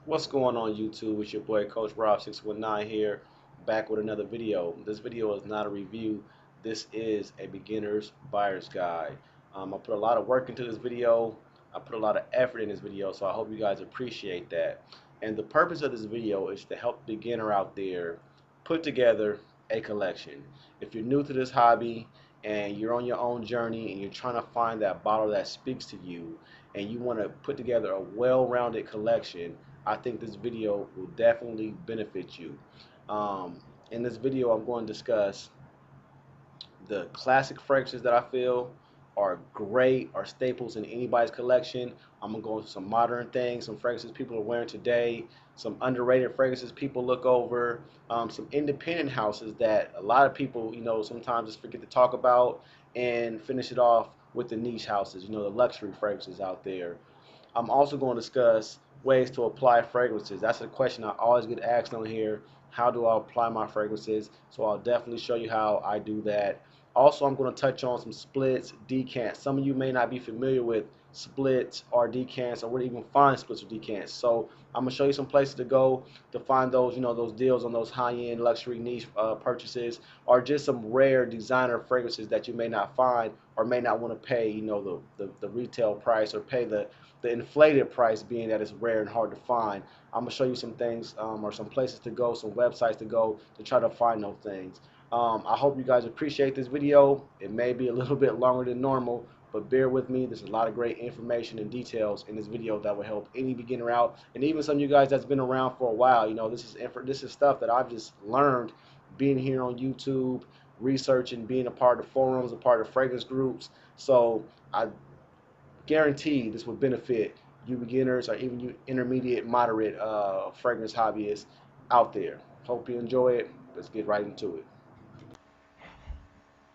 What's going on YouTube? It's your boy Coach Rob 619 here, back with another video. This video is not a review. This is a beginner's buyer's guide. I put a lot of work into this video. I put a lot of effort in this video, so I hope you guys appreciate that. And the purpose of this video is to help the beginner out there put together a collection. If you're new to this hobby and you're on your own journey and you're trying to find that bottle that speaks to you and you want to put together a well-rounded collection, I think this video will definitely benefit you. In this video, I'm going to discuss the classic fragrances that I feel are great, are staples in anybody's collection. I'm going to go into some modern things, some fragrances people are wearing today, some underrated fragrances people look over, some independent houses that a lot of people, sometimes just forget to talk about, and finish it off with the niche houses, the luxury fragrances out there. I'm also going to discuss ways to apply fragrances. That's a question I always get asked on here. How do I apply my fragrances? So I'll definitely show you how I do that. Also, I'm going to touch on some splits, decants. Some of you may not be familiar with splits or decants, or where to even find splits or decants. So I'm going to show you some places to go to find those, those deals on those high-end luxury niche purchases, or just some rare designer fragrances that you may not find or may not want to pay, the retail price, or pay the inflated price, being that it's rare and hard to find. I'm going to show you some things, or some places to go, some websites to go to try to find those things. I hope you guys appreciate this video. It may be a little bit longer than normal, but bear with me. There's a lot of great information and details in this video that will help any beginner out, and even some of you guys that's been around for a while. This is stuff that I've just learned being here on YouTube, researching, being a part of forums, a part of fragrance groups. So I guarantee this will benefit you beginners or even you intermediate, moderate fragrance hobbyists out there. Hope you enjoy it. Let's get right into it.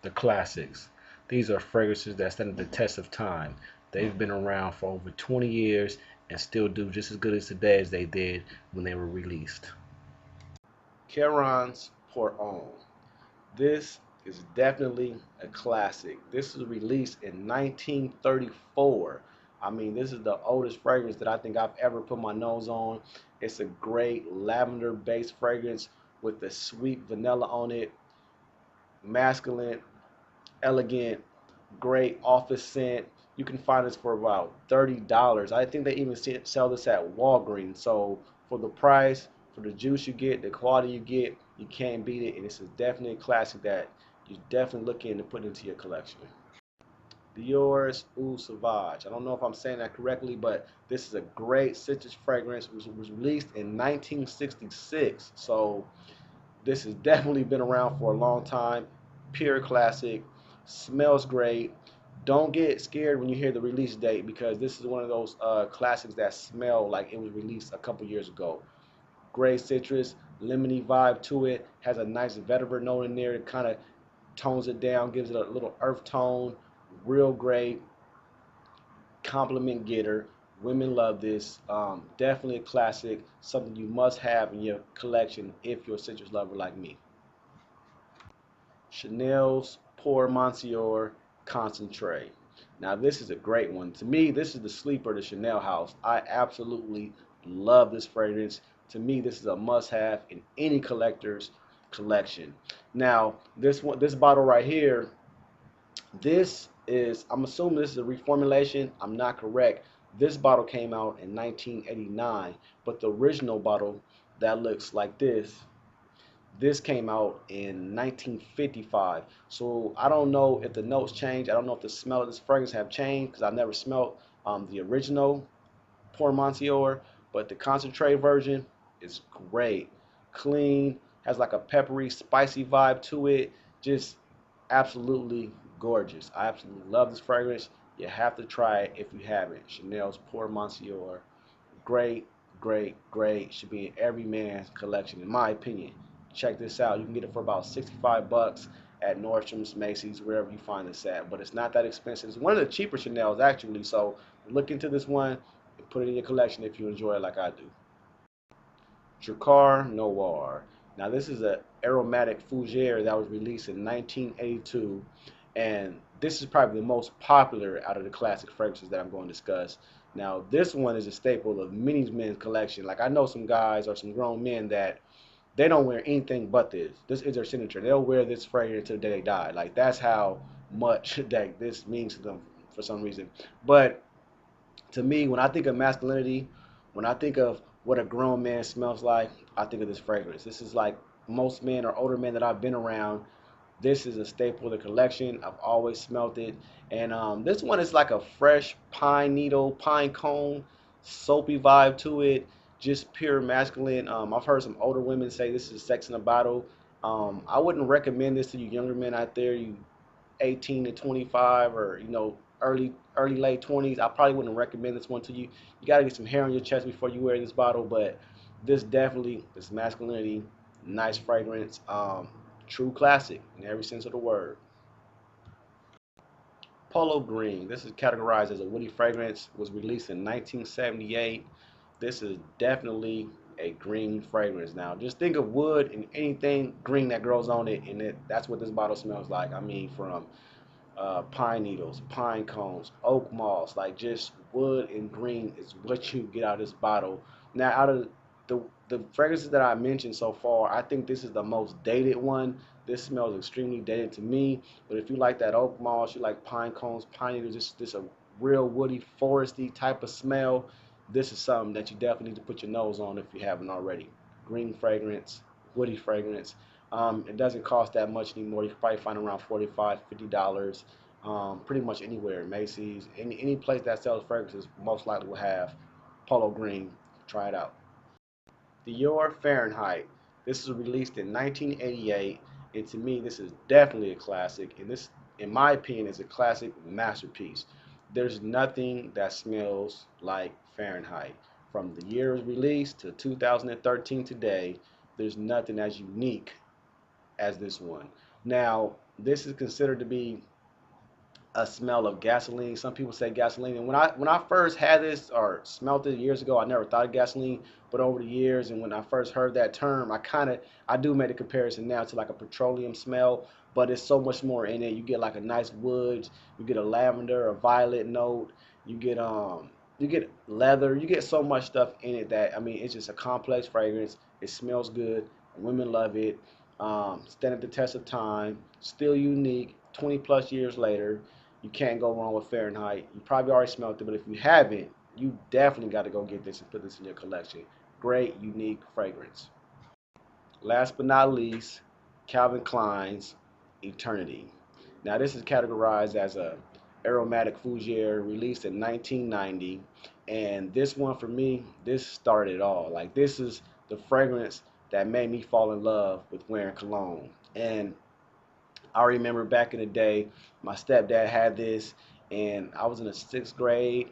The classics. These are fragrances that stand the test of time. They've been around for over 20 years and still do just as good as today as they did when they were released. Caron's Pour Homme. This is definitely a classic. This was released in 1934. I mean, this is the oldest fragrance that I think I've ever put my nose on. It's a great lavender-based fragrance with the sweet vanilla on it. Masculine, elegant, great office scent. You can find this for about $30. I think they even sell this at Walgreens. So for the price, for the juice you get, the quality you get, you can't beat it. And this is definitely a classic that you definitely look into put into your collection. Dior's Eau Sauvage. I don't know if I'm saying that correctly, but this is a great citrus fragrance. It was released in 1966. So this has definitely been around for a long time. Pure classic. Smells great. Don't get scared when you hear the release date, because this is one of those classics that smell like it was released a couple years ago. Great citrus, lemony vibe to it. Has a nice vetiver note in there. It kind of tones it down, gives it a little earth tone. Real great. Compliment getter. Women love this. Definitely a classic. Something you must have in your collection if you're a citrus lover like me. Chanel's Pour Monsieur Concentrate. Now this is a great one. To me, this is the sleeper of the Chanel house. I absolutely love this fragrance. To me, this is a must-have in any collector's collection. Now, this bottle right here, I'm assuming this is a reformulation. I'm not correct. This bottle came out in 1989, but the original bottle that looks like this came out in 1955. So I don't know if the notes changed. I don't know if the smell of this fragrance have changed, because I've never smelled the original Pour Monsieur, but the concentrate version is great. Clean, has like a peppery, spicy vibe to it. Just absolutely gorgeous. I absolutely love this fragrance. You have to try it if you haven't. Chanel's Pour Monsieur. Great, great, great. Should be in every man's collection, in my opinion. Check this out. You can get it for about 65 bucks at Nordstrom's, Macy's, wherever you find this at. But it's not that expensive. It's one of the cheaper Chanel's, actually. So look into this one and put it in your collection if you enjoy it like I do. Drakkar Noir. Now this is an aromatic fougere that was released in 1982, and this is probably the most popular out of the classic fragrances that I'm going to discuss. Now, this one is a staple of many men's collection. Like I know some guys or some grown men that they don't wear anything but this. This is their signature. They'll wear this fragrance until the day they die. Like that's how much that this means to them for some reason. But to me, when I think of masculinity, when I think of what a grown man smells like, I think of this fragrance. This is like most men or older men that I've been around. This is a staple of the collection. I've always smelled it. And this one is like a fresh pine needle, pine cone, soapy vibe to it. Just pure masculine. I've heard some older women say this is sex in a bottle. I wouldn't recommend this to you younger men out there, you 18 to 25 or early late 20s. I probably wouldn't recommend this one to you. You got to get some hair on your chest before you wear this bottle, but this definitely, this masculinity, nice fragrance, true classic in every sense of the word. Polo Green. This is categorized as a woody fragrance. Was released in 1978. This is definitely a green fragrance. Now, just think of wood and anything green that grows on it, and that's what this bottle smells like. I mean, from pine needles, pine cones, oak moss, like just wood and green is what you get out of this bottle. Now, out of the fragrances that I mentioned so far, I think this is the most dated one. This smells extremely dated to me. But if you like that oak moss, you like pine cones, pine needles, just a real woody, foresty type of smell, this is something that you definitely need to put your nose on if you haven't already. Green fragrance, woody fragrance. It doesn't cost that much anymore. You can probably find around $45, $50. Pretty much anywhere, Macy's, any place that sells fragrances most likely will have Polo Green. Try it out. Dior Fahrenheit. This was released in 1988, and to me, this is definitely a classic. And this, in my opinion, is a classic masterpiece. There's nothing that smells like Fahrenheit. From the year it was released to 2013 today, there's nothing as unique as this one. Now, this is considered to be a smell of gasoline. Some people say gasoline. And when I first had this or smelt it years ago, I never thought of gasoline. But over the years, and when I first heard that term, I do make a comparison now to like a petroleum smell. But it's so much more in it. You get like a nice wood, you get a lavender, a violet note, you get leather, you get so much stuff in it that I mean it's just a complex fragrance. It smells good. Women love it. Standing the test of time, still unique. 20 plus years later, you can't go wrong with Fahrenheit. You probably already smelled it, but if you haven't, you definitely got to go get this and put this in your collection. Great, unique fragrance. Last but not least, Calvin Klein's Eternity. Now, this is categorized as a aromatic fougere released in 1990, and this one for me, this started it all. Like this is the fragrance that made me fall in love with wearing cologne. And I remember back in the day, my stepdad had this, and I was in the sixth grade,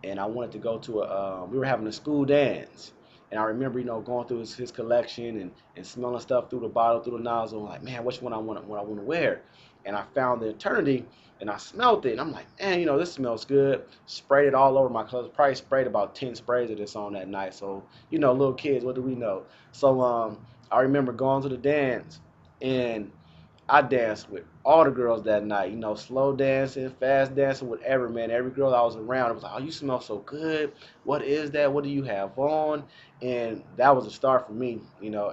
and I wanted to go to we were having a school dance. And I remember, going through his collection and smelling stuff through the bottle, through the nozzle, like, man, which one I want to wear. And I found the Eternity, and I smelled it, and I'm like, man, this smells good. Sprayed it all over my clothes. Probably sprayed about 10 sprays of this on that night. So, little kids, what do we know? So I remember going to the dance, and I danced with all the girls that night, slow dancing, fast dancing, whatever, man. Every girl I was around, it was like, oh, you smell so good. What is that? What do you have on? And that was a start for me,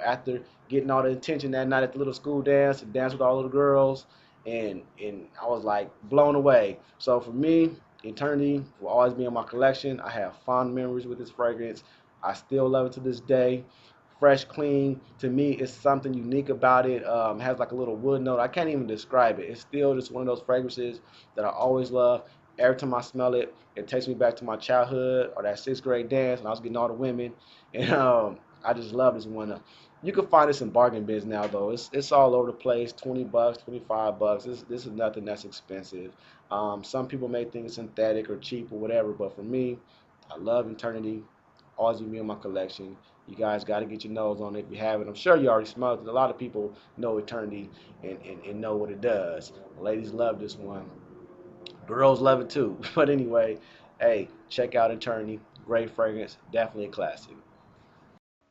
after getting all the attention that night at the little school dance and dance with all the girls. And I was like blown away. So for me, Eternity will always be in my collection. I have fond memories with this fragrance. I still love it to this day. Fresh, clean. To me, it's something unique about it. It has like a little wood note. I can't even describe it. It's still just one of those fragrances that I always love. Every time I smell it, it takes me back to my childhood or that sixth grade dance when I was getting all the women. And I just love this one. You can find this in bargain bins now, though. It's all over the place. $20, $25. This is nothing that's expensive. Some people may think it's synthetic or cheap or whatever, but for me, I love Eternity. Always be in my collection. You guys got to get your nose on it if you haven't. I'm sure you already smelled it. A lot of people know Eternity and know what it does. Ladies love this one. Girls love it too. But anyway, hey, check out Eternity. Great fragrance. Definitely a classic.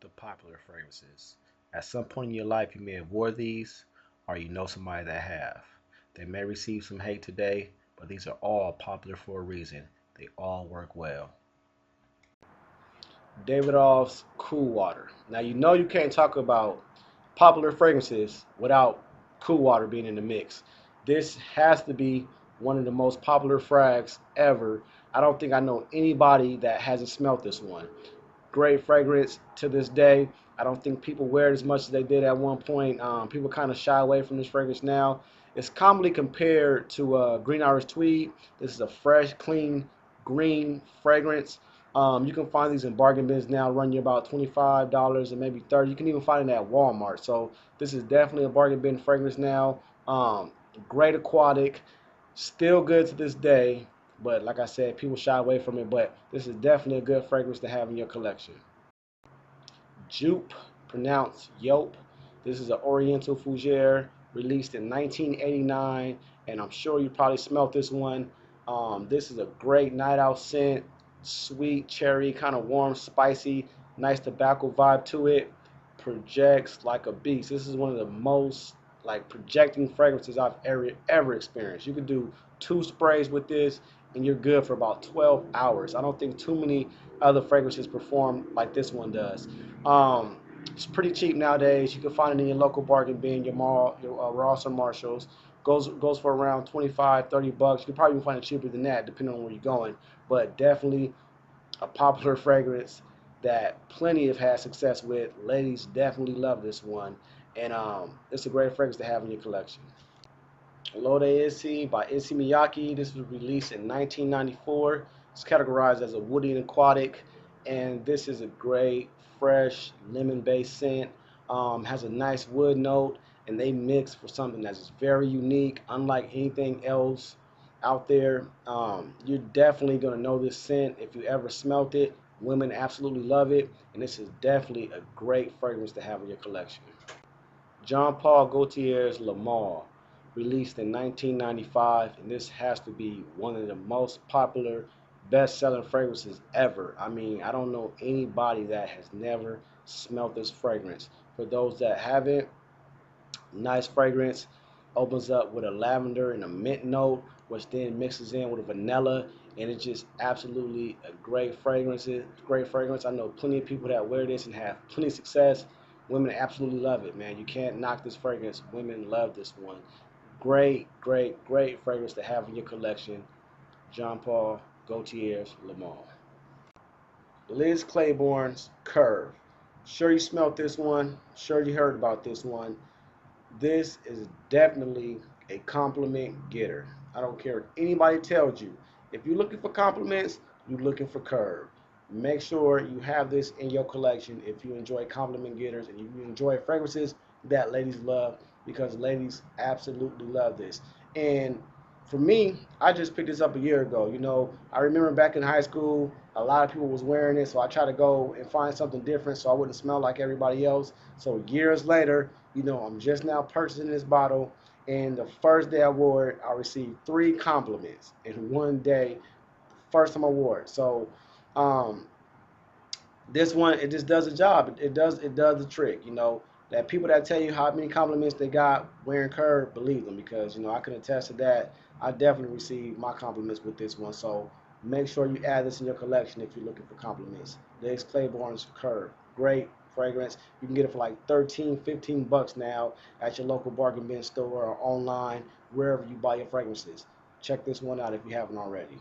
The popular fragrances. At some point in your life, you may have wore these, or you know somebody that have. They may receive some hate today, but these are all popular for a reason. They all work well. Davidoff's Cool Water. Now you know you can't talk about popular fragrances without Cool Water being in the mix. This has to be one of the most popular frags ever. I don't think I know anybody that hasn't smelled this one. Great fragrance to this day. I don't think people wear it as much as they did at one point. People kind of shy away from this fragrance now. It's commonly compared to Green Irish Tweed. This is a fresh, clean, green fragrance. You can find these in bargain bins now, run you about $25 and maybe $30. You can even find it at Walmart. So this is definitely a bargain bin fragrance now. Great aquatic, still good to this day. But like I said, people shy away from it. But this is definitely a good fragrance to have in your collection. Jupe, pronounced Yope. This is an Oriental Fougere released in 1989, and I'm sure you probably smelt this one. This is a great night out scent, sweet cherry, kind of warm, spicy, nice tobacco vibe to it. Projects like a beast. This is one of the most like projecting fragrances I've ever experienced. You could do 2 sprays with this, and you're good for about 12 hours. I don't think too many other fragrances perform like this one does. Um, it's pretty cheap nowadays. You can find it in your local bargain bin, your mall, your Ross or Marshalls. Goes for around 25, $30. You can probably even find it cheaper than that, depending on where you're going. But definitely a popular fragrance that plenty have had success with. Ladies definitely love this one, and it's a great fragrance to have in your collection. Lode Issey by Issey Miyake. This was released in 1994. It's categorized as a woody and aquatic, and this is a great, fresh, lemon-based scent. Has a nice wood note, and they mix for something that's very unique, unlike anything else out there. You're definitely gonna know this scent if you ever smelt it. Women absolutely love it, and this is definitely a great fragrance to have in your collection. Jean Paul Gaultier's Le Male, released in 1995, and this has to be one of the most popular, best-selling fragrances ever. I mean, I don't know anybody that has never smelled this fragrance. For those that haven't, nice fragrance, opens up with a lavender and a mint note, which then mixes in with a vanilla, and it's just absolutely a great fragrance. Great fragrance. I know plenty of people that wear this and have plenty of success. Women absolutely love it, man. You can't knock this fragrance. Women love this one. Great, great, great fragrance to have in your collection. Jean Paul Gaultier's Le Male. Liz Claiborne's Curve. Sure you smelled this one. Sure you heard about this one. This is definitely a compliment getter. I don't care what anybody tells you. If you're looking for compliments, you're looking for Curve. Make sure you have this in your collection if you enjoy compliment getters and you enjoy fragrances that ladies love, because ladies absolutely love this. And for me, I just picked this up a year ago. You know, I remember back in high school, a lot of people was wearing it, so I tried to go and find something different so I wouldn't smell like everybody else. So years later, you know, I'm just now purchasing this bottle, and the first day I wore it, I received 3 compliments in one day. First time I wore it. So um, this one, it just does a job. It does the trick. You know, that people that tell you how many compliments they got wearing Curve, believe them, because you know I can attest to that. I definitely received my compliments with this one. So make sure you add this in your collection if you're looking for compliments. Liz Claiborne's Curve, great fragrance. You can get it for like 13, 15 bucks now at your local bargain bin store or online, wherever you buy your fragrances. Check this one out if you haven't already.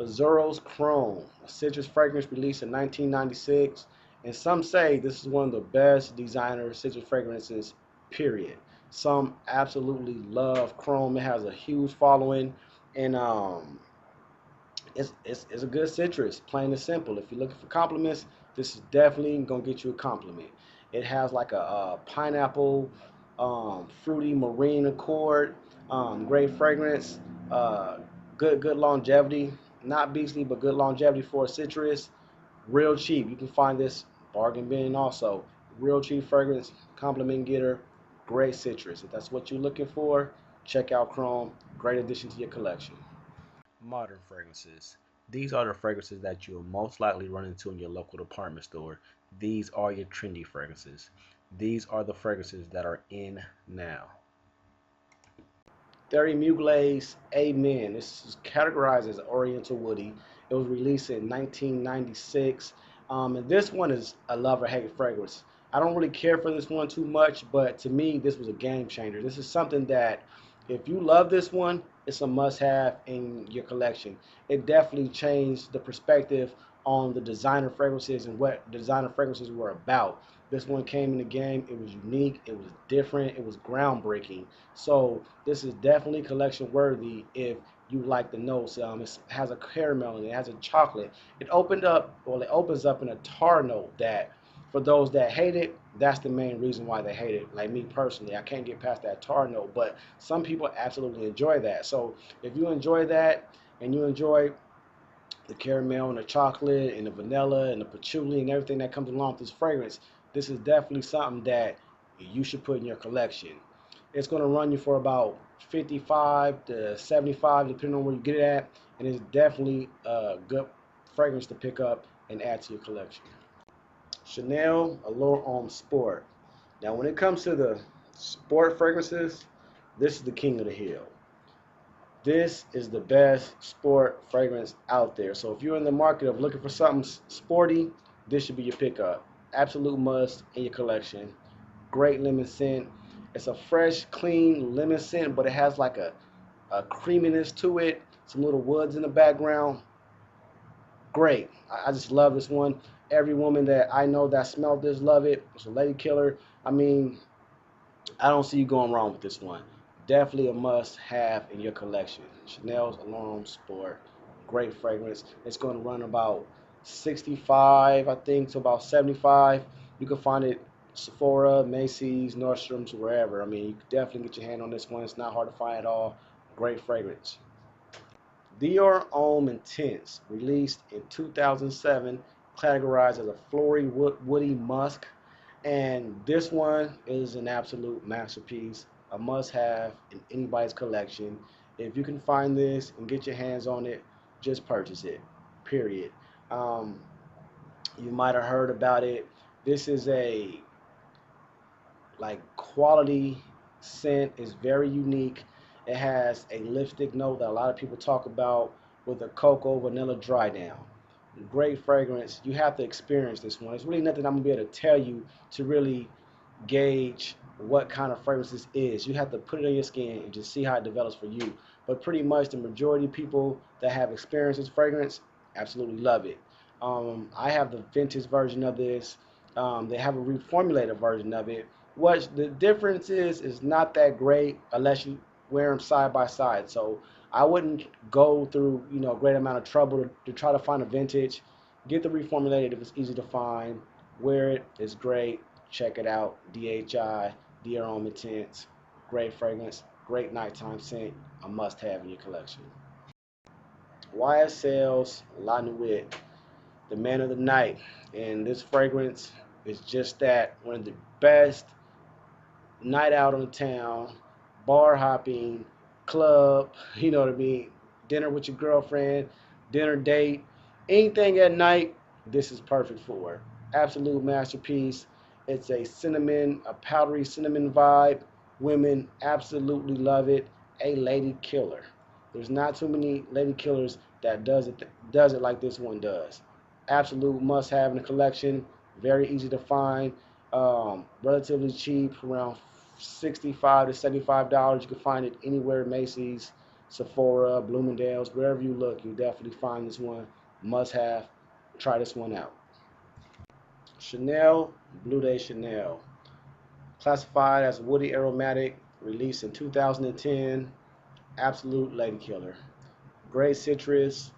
Azuro's Chrome, a citrus fragrance released in 1996, and some say this is one of the best designer citrus fragrances, period. Some absolutely love Chrome. It has a huge following, and it's a good citrus, plain and simple. If you're looking for compliments, this is definitely gonna get you a compliment. It has like a pineapple, fruity marine accord, great fragrance, uh, good longevity. Not beastly, but good longevity for a citrus. Real cheap. You can find this bargain bin also. Real cheap fragrance, compliment getter, great citrus. If that's what you're looking for, check out Chrome. Great addition to your collection. Modern fragrances. These are the fragrances that you'll most likely run into in your local department store. These are your trendy fragrances. These are the fragrances that are in now. Thierry Mugler's Amen. This is categorized as Oriental Woody, It was released in 1996. And this one is a love or hate fragrance. I don't really care for this one too much, but to me, this was a game changer. This is something that, if you love this one, it's a must-have in your collection. It definitely changed the perspective on the designer fragrances and what designer fragrances were about. This one came in the game. It was unique. It was different. It was groundbreaking. So this is definitely collection worthy if you like the notes. It has a caramel and it has a chocolate. It opens up in a tar note that, for those that hate it, that's the main reason why they hate it. Like me personally, I can't get past that tar note, but some people absolutely enjoy that. So if you enjoy that and you enjoy the caramel and the chocolate and the vanilla and the patchouli and everything that comes along with this fragrance, this is definitely something that you should put in your collection. It's going to run you for about 55 to 75 depending on where you get it at, and it's definitely a good fragrance to pick up and add to your collection. Chanel Allure Homme Sport. Now when it comes to the sport fragrances, this is the king of the hill. This is the best sport fragrance out there. So if you're in the market of looking for something sporty, this should be your pickup. Absolute must in your collection. Great lemon scent. It's a fresh, clean lemon scent, but it has like a creaminess to it. Some little woods in the background. Great. I just love this one. Every woman that I know that smelled this love it. It's a lady killer. I mean, I don't see you going wrong with this one. Definitely a must-have in your collection. Chanel's Allure Homme Sport. Great fragrance. It's going to run about 65, I think, to about 75. You can find it Sephora, Macy's, Nordstrom's, wherever. I mean, you can definitely get your hand on this one. It's not hard to find at all. Great fragrance. Dior Homme Intense, released in 2007, categorized as a flory woody musk. And this one is an absolute masterpiece, a must-have in anybody's collection. If you can find this and get your hands on it, just purchase it, period. Um, you might have heard about it. This is a like quality scent, is very unique. It has a lipstick note that a lot of people talk about with a cocoa vanilla dry down. Great fragrance. You have to experience this one. It's really nothing I'm gonna be able to tell you to really gauge what kind of fragrance this is. You have to put it on your skin and just see how it develops for you. But pretty much the majority of people that have experienced this fragrance absolutely love it. I have the vintage version of this. They have a reformulated version of it. What the difference is not that great unless you wear them side by side. So I wouldn't go through a great amount of trouble to try to find a vintage. Get the reformulated if it's easy to find. Wear it. It's great. Check it out. DHI, Dior Homme Intense. Great fragrance. Great nighttime scent. A must-have in your collection. YSL's La Nuit, the man of the night. And this fragrance is just that. One of the best night out on the town, bar hopping, club, you know what I mean, dinner with your girlfriend, dinner date, anything at night, this is perfect for. Absolute masterpiece. It's a cinnamon, a powdery cinnamon vibe. Women absolutely love it. A lady killer. There's not too many lady killers that does it like this one does. Absolute must have in the collection. Very easy to find. Relatively cheap, around 65 to $75. You can find it anywhere, Macy's, Sephora, Bloomingdale's, wherever you look, you definitely find this one. Must have. Try this one out. Chanel Bleu de Chanel, classified as woody aromatic, released in 2010. Absolute lady killer. Great citrus,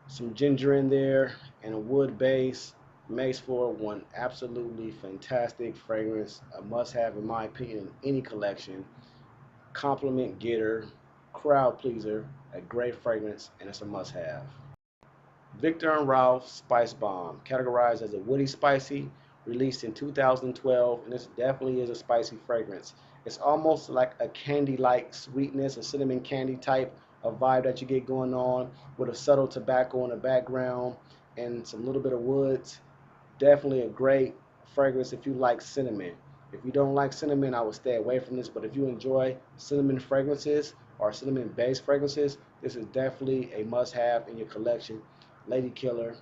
some ginger in there, and a wood base. Makes for one absolutely fantastic fragrance, a must-have in my opinion in any collection. Compliment getter, crowd pleaser, a great fragrance, and it's a must-have. Viktor and Rolf Spice Bomb, categorized as a woody spicy, released in 2012, and this definitely is a spicy fragrance. It's almost like a candy-like sweetness, a cinnamon candy type of vibe that you get going on with a subtle tobacco in the background and some little bit of woods. Definitely a great fragrance if you like cinnamon. If you don't like cinnamon, I would stay away from this, but if you enjoy cinnamon fragrances or cinnamon based fragrances, this is definitely a must have in your collection. lady killer.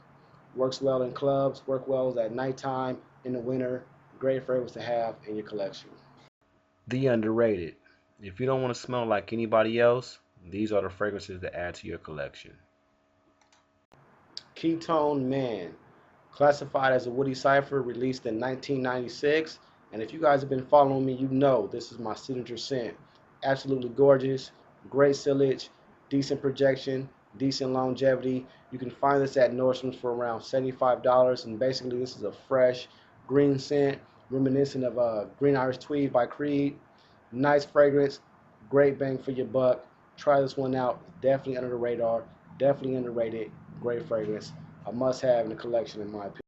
Works well in clubs, work well at nighttime, in the winter. Great fragrance to have in your collection. The underrated. If you don't want to smell like anybody else, these are the fragrances to add to your collection. Ketone Man, classified as a woody cipher, released in 1996. And if you guys have been following me, you know this is my signature scent. Absolutely gorgeous, great sillage, decent projection, decent longevity. You can find this at Nordstrom's for around $75. And basically, this is a fresh green scent, reminiscent of Green Irish Tweed by Creed. Nice fragrance, great bang for your buck. Try this one out. Definitely under the radar, definitely underrated. Great fragrance. A must-have in the collection, in my opinion.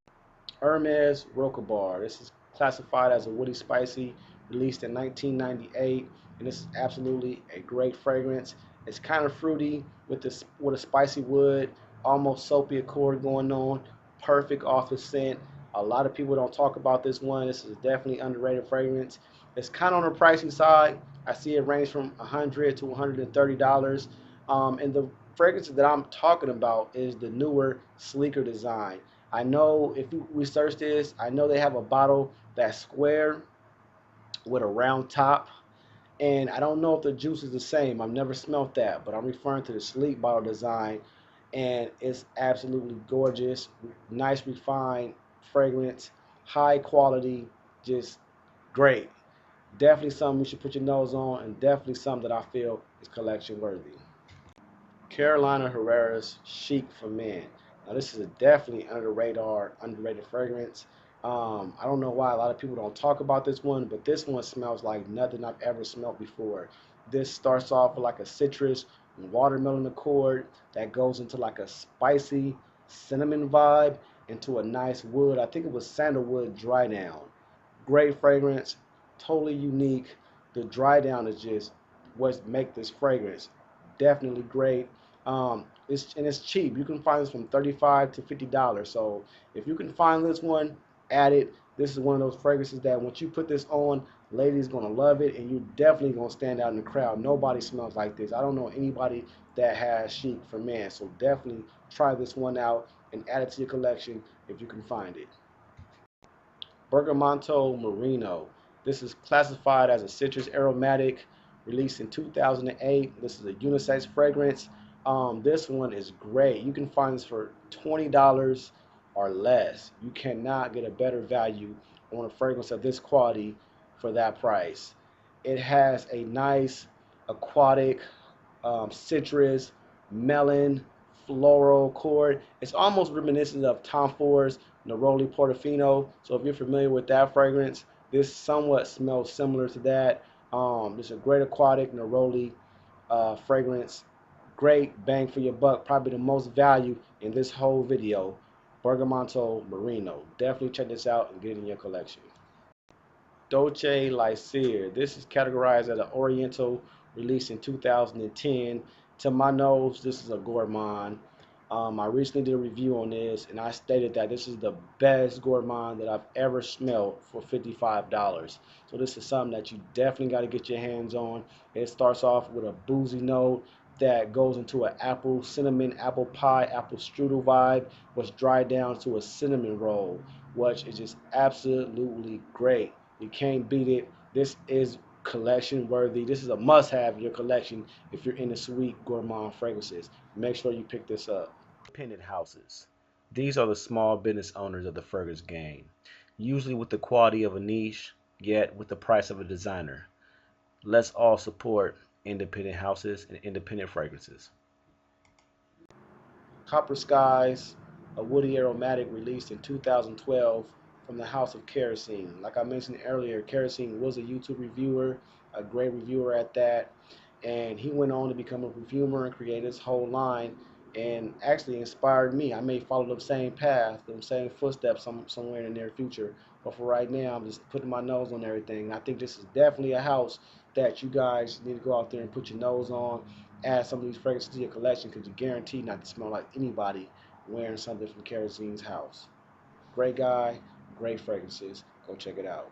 Hermes Rocabar. This is classified as a woody spicy, released in 1998, and this is absolutely a great fragrance. It's kind of fruity with a spicy wood, almost soapy accord going on. Perfect off the scent. A lot of people don't talk about this one. This is definitely underrated fragrance. It's kind of on the pricey side. I see it range from $100 to $130. And the fragrances that I'm talking about is the newer, sleeker design. I know if you research this, I know they have a bottle that's square with a round top. And I don't know if the juice is the same. I've never smelt that, but I'm referring to the sleek bottle design. And it's absolutely gorgeous. Nice, refined fragrance, high quality, just great. Definitely something you should put your nose on, and definitely something that I feel is collection worthy. Carolina Herrera's Chic for Men. Now this is a definitely under the radar, underrated fragrance. I don't know why a lot of people don't talk about this one, but this one smells like nothing I've ever smelled before. This starts off with like a citrus and watermelon accord that goes into like a spicy cinnamon vibe into a nice wood. I think it was sandalwood dry down. Great fragrance, totally unique. The dry down is just what make this fragrance definitely great. It's cheap. You can find this from $35 to $50. So if you can find this one, add it. This is one of those fragrances that once you put this on, ladies gonna love it, and you definitely gonna stand out in the crowd. Nobody smells like this. I don't know anybody that has Chic for Men. So definitely try this one out and add it to your collection if you can find it. Bergamonto Merino. This is classified as a citrus aromatic, released in 2008. This is a unisex fragrance. This one is great. You can find this for $20 or less. You cannot get a better value on a fragrance of this quality for that price. It has a nice aquatic, citrus, melon, floral chord. It's almost reminiscent of Tom Ford's Neroli Portofino. So if you're familiar with that fragrance, this somewhat smells similar to that. This is a great aquatic Neroli fragrance. Great bang for your buck. Probably the most value in this whole video. Bergamonto Merino. Definitely check this out and get it in your collection. Dolce Lycere. This is categorized as an Oriental, released in 2010. To my nose, this is a gourmand. I recently did a review on this, and I stated that this is the best gourmand that I've ever smelled for $55. So this is something that you definitely got to get your hands on. It starts off with a boozy note that goes into an apple, cinnamon, apple pie, apple strudel vibe, which dried down to a cinnamon roll, which is just absolutely great. You can't beat it. This is collection worthy. This is a must-have in your collection if you're into sweet gourmand fragrances. Make sure you pick this up. Independent houses. These are the small business owners of the fragrance game, usually with the quality of a niche, yet with the price of a designer. Let's all support independent houses and independent fragrances. Copper Skies, a woody aromatic, released in 2012 from the House of Kerosene. Like I mentioned earlier, Kerosene was a YouTube reviewer, a great reviewer at that, and he went on to become a perfumer and create his whole line, and actually inspired me. I may follow the same path, the same footsteps somewhere in the near future, but for right now, I'm just putting my nose on everything. I think this is definitely a house that you guys need to go out there and put your nose on, add some of these fragrances to your collection, because you're guaranteed not to smell like anybody wearing something from Kerosene's house. Great guy, great fragrances. Go check it out.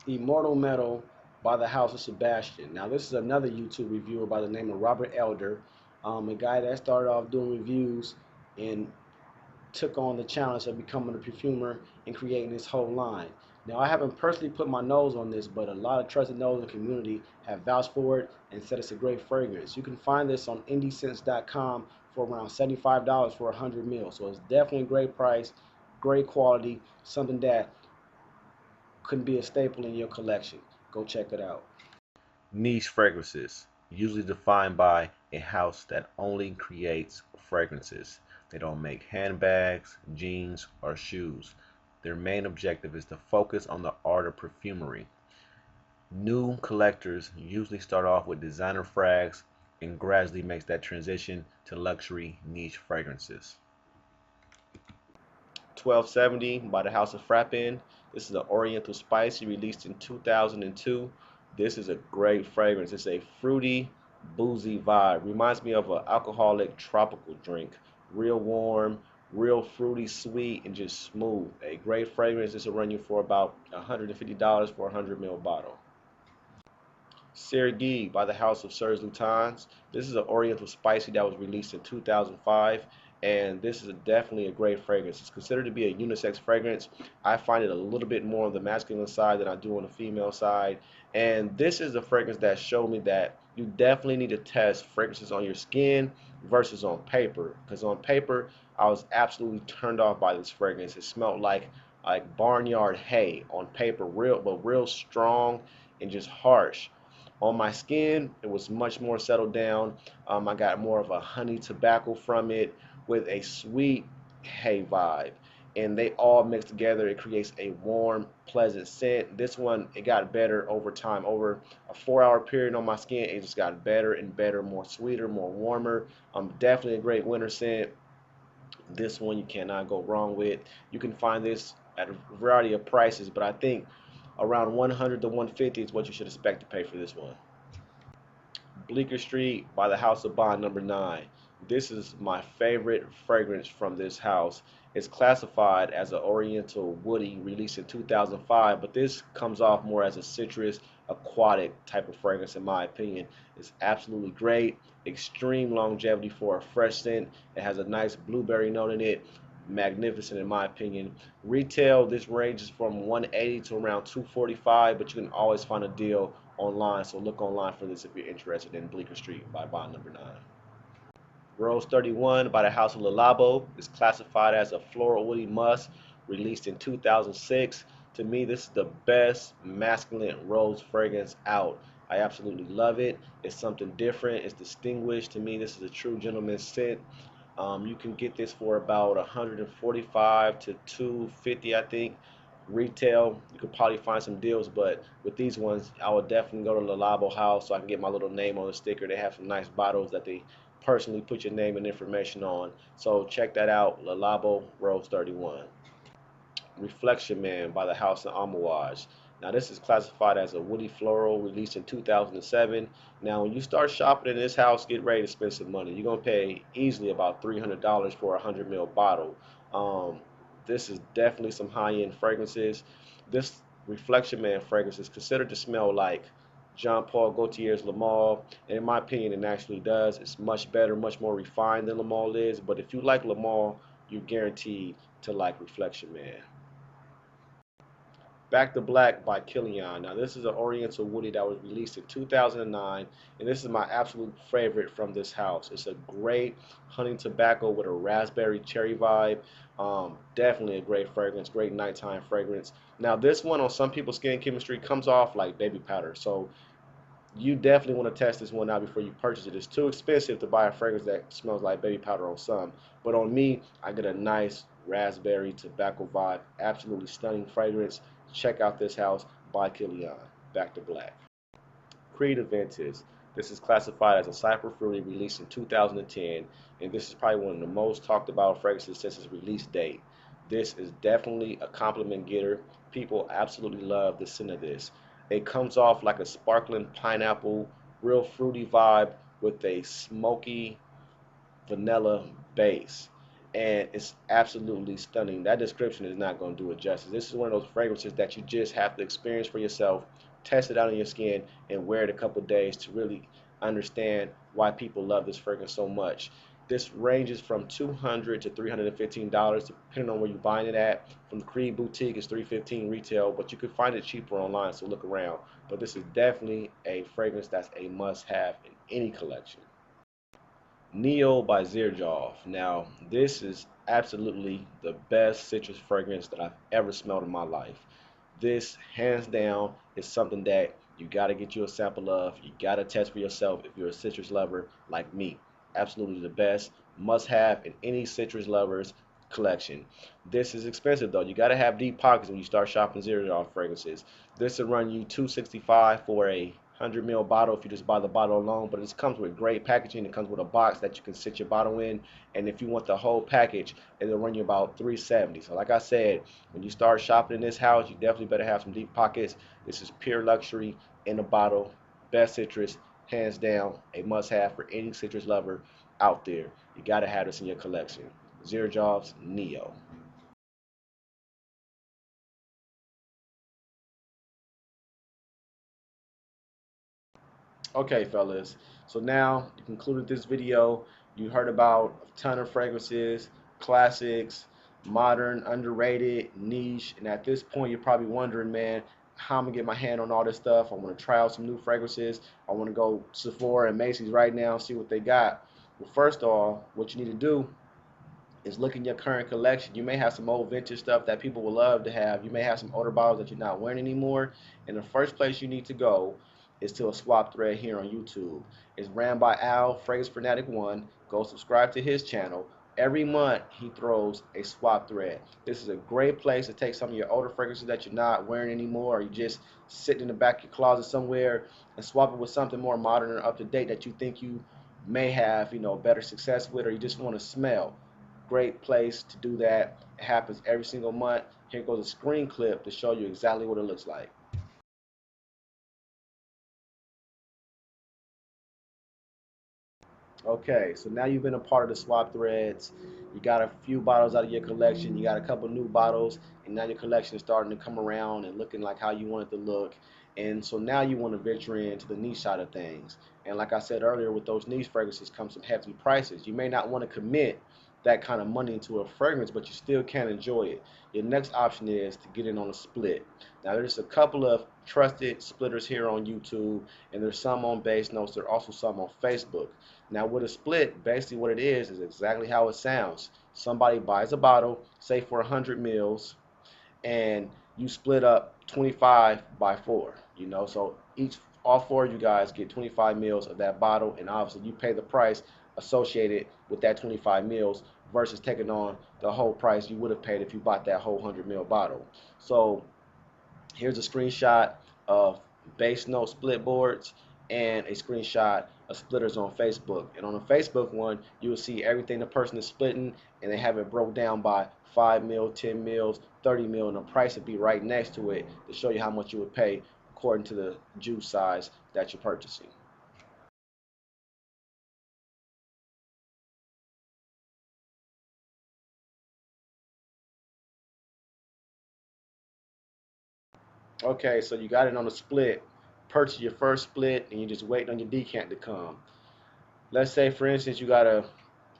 Immortal Metal by the House of Sebastian. Now this is another YouTube reviewer by the name of Robert Elder, a guy that started off doing reviews in took on the challenge of becoming a perfumer and creating this whole line. Now, I haven't personally put my nose on this, but a lot of trusted nose in the community have vouched for it and said it's a great fragrance. You can find this on indiescents.com for around $75 for 100 ml. So it's definitely a great price, great quality, something that could be a staple in your collection. Go check it out. Niche fragrances, usually defined by a house that only creates fragrances. They don't make handbags, jeans, or shoes. Their main objective is to focus on the art of perfumery. New collectors usually start off with designer frags and gradually makes that transition to luxury niche fragrances. 1270 by the House of Frappin. This is an Oriental Spicy released in 2002. This is a great fragrance. It's a fruity, boozy vibe. Reminds me of an alcoholic tropical drink. Real warm, real fruity, sweet, and just smooth. A great fragrance. This will run you for about $150 for a 100 ml bottle. Sergi by the House of Sirs Lutans. This is an Oriental Spicy that was released in 2005, and this is definitely a great fragrance. It's considered to be a unisex fragrance. I find it a little bit more on the masculine side than I do on the female side, and this is a fragrance that showed me that you definitely need to test fragrances on your skin versus on paper, because on paper I was absolutely turned off by this fragrance. It smelled like barnyard hay on paper, real strong and just harsh. On my skin, it was much more settled down. I got more of a honey tobacco from it with a sweet hay vibe. And they all mix together. It creates a warm, pleasant scent. This one, it got better over time. Over a 4-hour period on my skin, it just got better and better, more sweeter, more warmer. Definitely a great winter scent. This one you cannot go wrong with. You can find this at a variety of prices, but I think around 100 to 150 is what you should expect to pay for this one. Bleecker Street by the House of Bond number 9. This is my favorite fragrance from this house. It's classified as an Oriental Woody released in 2005, but this comes off more as a citrus aquatic type of fragrance in my opinion. It's absolutely great. Extreme longevity for a fresh scent. It has a nice blueberry note in it. Magnificent in my opinion. Retail, this ranges from 180 to around 245, but you can always find a deal online, so look online for this if you're interested in Bleecker Street by Bond number 9. Rose 31 by the House of Le Labo is classified as a floral woody musk released in 2006. To me, this is the best masculine rose fragrance out. I absolutely love it. It's something different. It's distinguished. To me, this is a true gentleman's scent. You can get this for about 145 to 250, I think. Retail, you could probably find some deals, but with these ones, I would definitely go to the Labo House so I can get my little name on the sticker. They have some nice bottles that they personally put your name and information on. So check that out, Le Labo Rose 31. Reflection Man by the House of Amouage. Now this is classified as a woody floral released in 2007. Now when you start shopping in this house, get ready to spend some money. You're going to pay easily about $300 for a 100 ml bottle. This is definitely some high-end fragrances. This Reflection Man fragrance is considered to smell like Jean Paul Gaultier's Le Male, and in my opinion it actually does. It's much better, much more refined than Le Male is, but if you like Le Male, you're guaranteed to like Reflection Man. Back to Black by Kilian. Now this is an Oriental Woody that was released in 2009, and this is my absolute favorite from this house. It's a great honey tobacco with a raspberry cherry vibe. Definitely a great fragrance, great nighttime fragrance. Now this one on some people's skin chemistry comes off like baby powder, so you definitely want to test this one out before you purchase it. It's too expensive to buy a fragrance that smells like baby powder on some, but on me, I get a nice raspberry tobacco vibe. Absolutely stunning fragrance. Check out this house by Kilian. Back to Black. Creed Aventus. This is classified as a Cypher Fruity released in 2010, and this is probably one of the most talked about fragrances since its release date. This is definitely a compliment getter. People absolutely love the scent of this. It comes off like a sparkling pineapple, real fruity vibe with a smoky vanilla base, and it's absolutely stunning. That description is not going to do it justice. This is one of those fragrances that you just have to experience for yourself, test it out on your skin, and wear it a couple days to really understand why people love this fragrance so much. This ranges from $200 to $315 depending on where you're buying it at. From the Creed Boutique, it's $315 retail, but you can find it cheaper online, so look around. But this is definitely a fragrance that's a must-have in any collection. Neo by Zirjov. Now, this is absolutely the best citrus fragrance that I've ever smelled in my life. This, hands down, is something that you got to get you a sample of. You got to test for yourself if you're a citrus lover like me. Absolutely the best, must have in any citrus lover's collection. This is expensive though. You got to have deep pockets when you start shopping Zirjov fragrances. This will run you $265 for a 100 ml bottle if you just buy the bottle alone, but it comes with great packaging. It comes with a box that you can sit your bottle in, and if you want the whole package, it'll run you about $370. So like I said, when you start shopping in this house, you definitely better have some deep pockets. This is pure luxury in a bottle. Best citrus, hands down, a must-have for any citrus lover out there. You gotta have this in your collection. Zirjov's Neo. Okay, fellas. So now you concluded this video. You heard about a ton of fragrances, classics, modern, underrated, niche, and at this point you're probably wondering, man, how I'm gonna get my hand on all this stuff. I want to try out some new fragrances. I want to go Sephora and Macy's right now and see what they got. Well, first off, what you need to do is look in your current collection. You may have some old vintage stuff that people would love to have. You may have some older bottles that you're not wearing anymore. And the first place you need to go is to a swap thread here on YouTube. It's ran by Al, Fragrance Fanatic 1. Go subscribe to his channel. Every month he throws a swap thread. This is a great place to take some of your older fragrances that you're not wearing anymore, or you just sitting in the back of your closet somewhere, and swap it with something more modern or up to date that you think you may have, better success with, or you just want to smell. Great place to do that. It happens every single month. Here goes a screen clip to show you exactly what it looks like. Okay, so now you've been a part of the swap threads. You got a few bottles out of your collection. You got a couple new bottles, and now your collection is starting to come around and looking like how you want it to look. And so now you want to venture into the niche side of things. And like I said earlier, with those niche fragrances come some hefty prices. You may not want to commit that kind of money into a fragrance, but you still can enjoy it. Your next option is to get in on a split. Now there's a couple of trusted splitters here on YouTube, and there's some on Base Notes. There are also some on Facebook. Now with a split, basically what it is exactly how it sounds. Somebody buys a bottle, say for 100 mils, and you split up 25 by 4, so all four of you guys get 25 mils of that bottle, and obviously you pay the price associated with that 25 mils versus taking on the whole price you would have paid if you bought that whole 100 ml bottle. So here's a screenshot of base note split boards and a screenshot of splitters on Facebook. And on the Facebook one, you will see everything the person is splitting, and they have it broke down by 5 mil, 10 mils, 30 mil, and the price would be right next to it to show you how much you would pay according to the juice size that you're purchasing. Okay, so you got it on a split. Purchase your first split, and you're just waiting on your decant to come. Let's say, for instance, you got a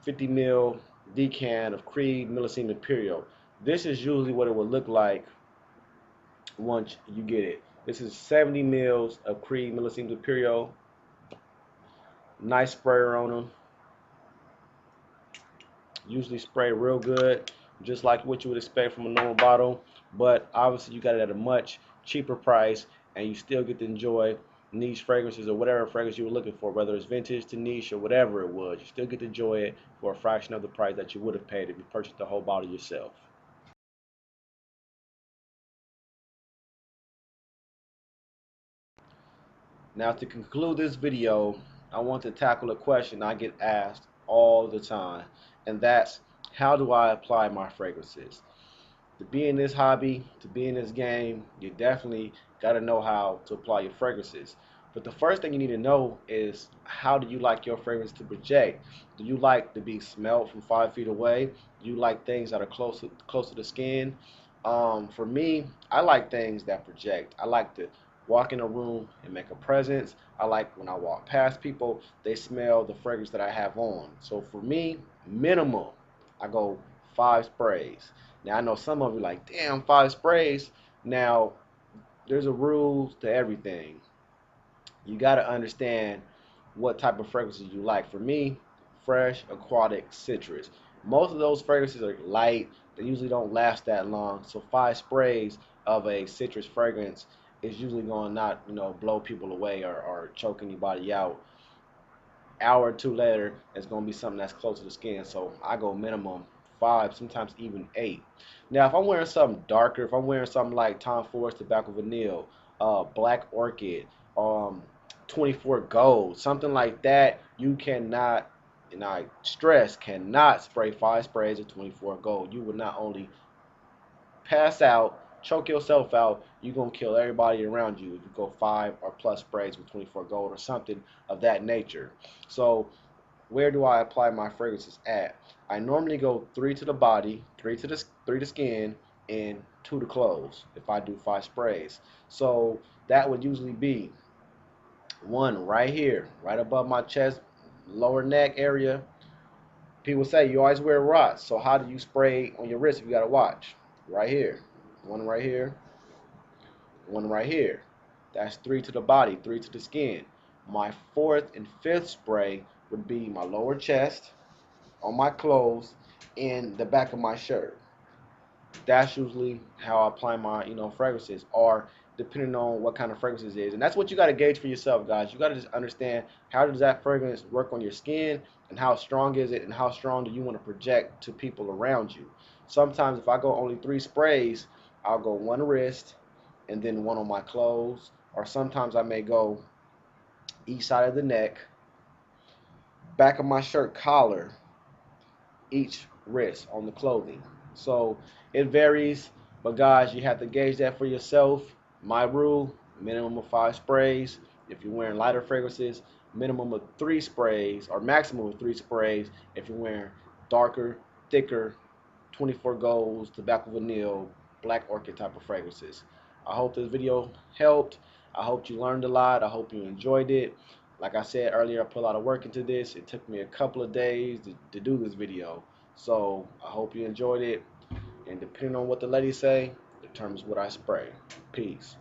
50 mil decant of Creed Millesime Imperial. This is usually what it would look like once you get it. This is 70 mils of Creed Millesime Imperial. Nice sprayer on them. Usually spray real good, just like what you would expect from a normal bottle. But obviously you got it at a much cheaper price, and you still get to enjoy niche fragrances or whatever fragrance you were looking for, whether it's vintage to niche or whatever it was. You still get to enjoy it for a fraction of the price that you would have paid if you purchased the whole bottle yourself. Now, to conclude this video, I want to tackle a question I get asked all the time, and that's, how do I apply my fragrances? To be in this hobby, to be in this game, you definitely got to know how to apply your fragrances. But the first thing you need to know is, how do you like your fragrance to project? Do you like to be smelled from 5 feet away? Do you like things that are close to the skin? For me, I like things that project. I like to walk in a room and make a presence. I like when I walk past people, they smell the fragrance that I have on. So for me, minimum, I go 5 sprays. Now I know some of you like, damn, 5 sprays. Now there's a rule to everything. You got to understand what type of fragrances you like. For me, fresh, aquatic, citrus. Most of those fragrances are light. They usually don't last that long. So 5 sprays of a citrus fragrance is usually going to not, blow people away or choke anybody out. Hour or two later, it's going to be something that's close to the skin. So I go minimum 5, sometimes even 8. Now, if I'm wearing something darker, if I'm wearing something like Tom Ford's Tobacco Vanille, Black Orchid, um, 24 Gold, something like that, you cannot, and I stress, cannot spray 5 sprays of 24 Gold. You will not only pass out, choke yourself out, you're going to kill everybody around you if you go 5 or plus sprays with 24 Gold or something of that nature. So where do I apply my fragrances at? I normally go 3 to the body, three to skin, and 2 to clothes if I do 5 sprays. So that would usually be one right here, right above my chest, lower neck area. People say you always wear watch, so how do you spray on your wrist if you got a watch? Right here, one right here, one right here. That's 3 to the body, 3 to the skin. My fourth and fifth spray would be my lower chest, on my clothes, and the back of my shirt. That's usually how I apply my, fragrances, or depending on what kind of fragrances it is. And that's what you got to gauge for yourself, guys. You got to just understand, how does that fragrance work on your skin, and how strong is it, and how strong do you want to project to people around you. Sometimes if I go only 3 sprays, I'll go one wrist and then one on my clothes, or sometimes I may go each side of the neck, back of my shirt collar, each wrist on the clothing. So it varies, but guys, you have to gauge that for yourself. My rule, minimum of 5 sprays. If you're wearing lighter fragrances, minimum of 3 sprays, or maximum of 3 sprays if you're wearing darker, thicker, 24 golds, tobacco vanille, black orchid type of fragrances. I hope this video helped. I hope you learned a lot. I hope you enjoyed it. Like I said earlier, I put a lot of work into this. It took me a couple of days to do this video. So I hope you enjoyed it. And depending on what the ladies say, determines what I spray. Peace.